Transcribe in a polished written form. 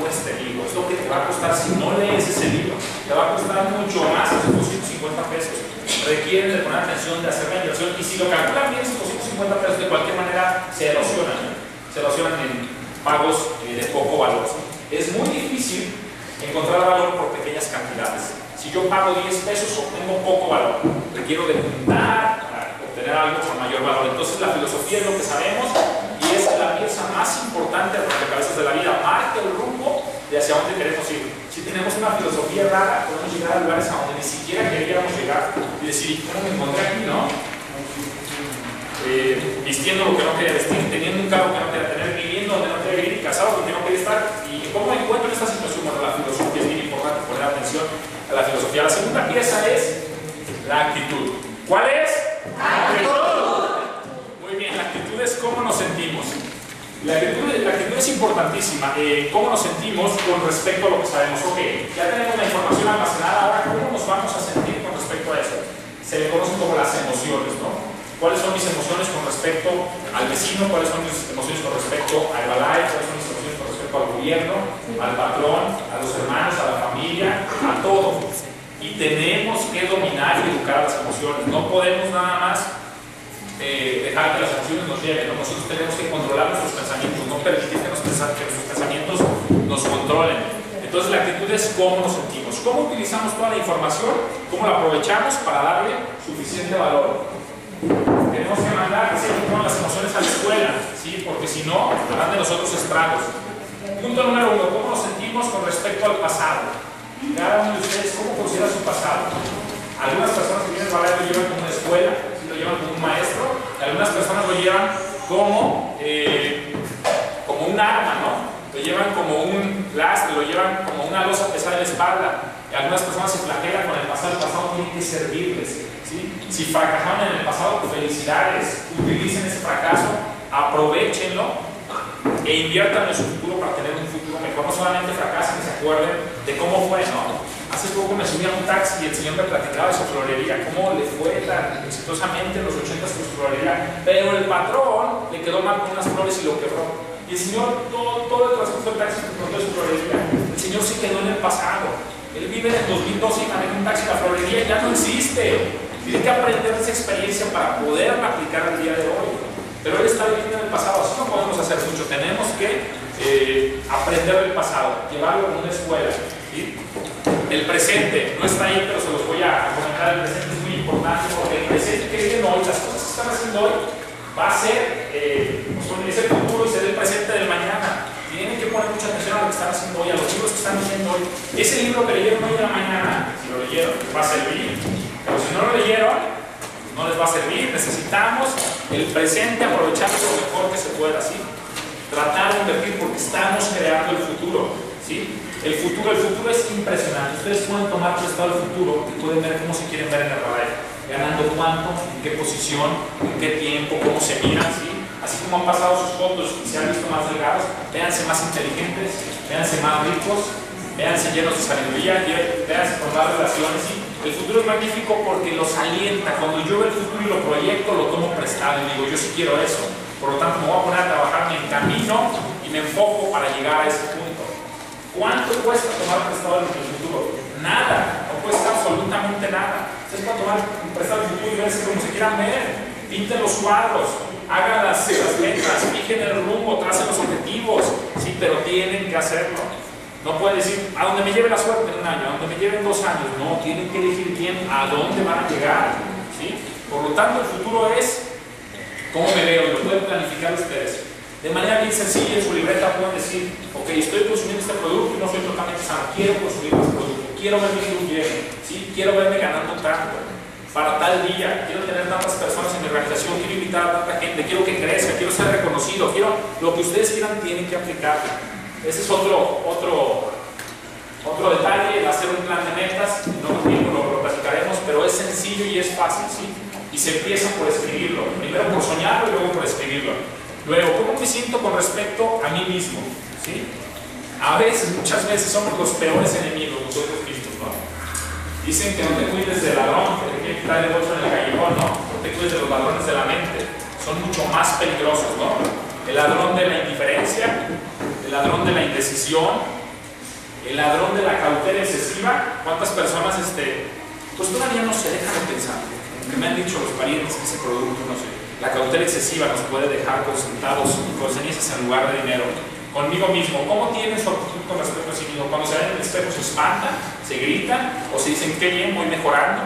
con este libro. Es lo que te va a costar si no lees ese libro. Te va a costar mucho más, esos 250 pesos. Requieren de poner atención, de hacer la inversión, y si lo calculan bien, esos 250 pesos de cualquier manera se erosionan. Se erosionan en pagos de poco valor. Es muy difícil encontrar valor por pequeñas cantidades. Si yo pago 10 pesos, obtengo poco valor. Requiero de juntar para obtener algo con mayor valor. Entonces la filosofía es lo que sabemos y es la pieza más importante de las rompecabezas de la vida. Marca el rumbo de hacia dónde queremos ir. Si tenemos una filosofía rara, podemos llegar a lugares a donde ni siquiera queríamos llegar y decir, ¿cómo me encontré aquí? ¿No? Vistiendo lo que no quería vestir, teniendo un carro que no quería tener, viviendo donde no quería vivir y casado donde no quería estar. ¿Y cómo me encuentro en esta situación? Bueno, la filosofía es bien importante, poner atención a la filosofía. La segunda pieza es la actitud. ¿Cuál es? La actitud. Muy bien, la actitud es cómo nos sentimos. La actitud es importantísima. ¿Cómo nos sentimos con respecto a lo que sabemos? Ok, ya tenemos la información almacenada, ahora ¿cómo nos vamos a sentir con respecto a eso? Se le conocen como las emociones, ¿no? ¿Cuáles son mis emociones con respecto al vecino? ¿Cuáles son mis emociones con respecto al Herbalife? ¿Cuáles son mis emociones con respecto al gobierno, al patrón, a los hermanos, a la familia, a todo? Y tenemos que dominar y educar las emociones. No podemos nada más dejar que las emociones nos lleven, ¿no? Nosotros tenemos que controlar nuestros pensamientos, no permitir que nuestros pensamientos nos controlen. Entonces la actitud es cómo nos sentimos, cómo utilizamos toda la información, cómo la aprovechamos para darle suficiente valor. Tenemos que mandar que se lleven las emociones a la escuela, ¿sí? Porque si no, harán de nosotros estragos. Punto número 1, ¿cómo nos sentimos con respecto al pasado? Cada uno de ustedes, ¿cómo considera su pasado? Algunas personas que vienen a hablar lo llevan como una escuela, ¿sí? Lo llevan como un maestro, y algunas personas lo llevan como un arma, ¿no? Lo llevan como un lastre, lo llevan como una losa pesada en la espalda. Y algunas personas se flagelan con el pasado tiene que servirles. ¿Sí? Si fracasaron en el pasado, felicidades, utilicen ese fracaso, aprovechenlo e inviertan en su futuro para tener un futuro mejor. No solamente fracasen, que se acuerden de cómo fue, ¿no? Hace poco me subí a un taxi y el señor me platicaba de su florería, cómo le fue tan exitosamente en los 80s con su florería, pero el patrón le quedó mal con unas flores y lo quebró. Y el señor, todo el transcurso del taxi, de su florería, el señor se quedó en el pasado. Él vive en el 2012 y maneja un taxi, la florería ya no existe. Tiene que aprender esa experiencia para poderla aplicar al día de hoy. Pero él está viviendo en el pasado, así no podemos hacer mucho. Tenemos que aprender del pasado, llevarlo como una escuela, ¿sí? El presente no está ahí, pero se los voy a comentar. El presente es muy importante porque el presente que viven hoy, las cosas que están haciendo hoy, va a ser es el futuro y será el presente del mañana. Tienen que poner mucha atención a lo que están haciendo hoy, a los libros que están leyendo hoy. Ese libro que leyeron hoy en la mañana, si lo leyeron, va a servir. Pero si no lo leyeron, no les va a servir. Necesitamos el presente, aprovechar lo mejor que se pueda, ¿sí? Tratar de invertir porque estamos creando el futuro, ¿sí? El futuro es impresionante. Ustedes pueden tomar prestado el futuro y pueden ver cómo se quieren ver en el radar. Ganando cuánto, en qué posición, en qué tiempo, cómo se miran, ¿sí? Así como han pasado sus fotos y se han visto más delgados, véanse más inteligentes, véanse más ricos, véanse llenos de sabiduría, véanse con más relaciones, ¿sí? El futuro es magnífico porque los alienta. Cuando yo veo el futuro y lo proyecto, lo tomo prestado y digo, yo sí quiero eso. Por lo tanto, me voy a poner a trabajar, me encamino y me enfoco para llegar a ese punto. ¿Cuánto cuesta tomar prestado el futuro? Nada, no cuesta absolutamente nada. Ustedes pueden tomar prestado el futuro y verse como se quieran ver. Pinten los cuadros, hagan las metas, fijen el rumbo, tracen los objetivos, sí, pero tienen que hacerlo. No puede decir, a donde me lleve la suerte en un año, a donde me lleven 2 años. No, tienen que elegir bien a dónde van a llegar, ¿sí? Por lo tanto, el futuro es cómo me veo y lo pueden planificar ustedes. De manera bien sencilla, en su libreta pueden decir, ok, estoy consumiendo este producto y no soy totalmente sano, quiero consumir este producto, quiero verme bien, ¿sí? Quiero verme ganando tanto para tal día, quiero tener tantas personas en mi organización, quiero invitar a tanta gente, quiero que crezca, quiero ser reconocido, quiero lo que ustedes quieran, tienen que aplicarlo. Ese es otro detalle, el hacer un plan de metas. No lo platicaremos, pero es sencillo y es fácil, ¿sí? Y se empieza por escribirlo. Primero por soñarlo y luego por escribirlo. Luego, ¿cómo me siento con respecto a mí mismo? ¿Sí? A veces, muchas veces, somos los peores enemigos nosotros mismos, ¿no? Dicen que no te cuides del ladrón, que te quiere quitar el bolso en el callejón, ¿no? No te cuides de los ladrones de la mente. Son mucho más peligrosos, ¿no? El ladrón de la indiferencia, el ladrón de la indecisión, El ladrón de la cautela excesiva. ¿Cuántas personas pues todavía no se dejan de pensar? Que me han dicho los parientes que ese producto, no sé, la cautela excesiva nos puede dejar con centavos y con cenizas en lugar de dinero. Conmigo mismo, ¿cómo tienen su actitud con respecto a sí mismo? Cuando se ven en el espejo se espantan, se gritan o se dicen qué bien, voy mejorando.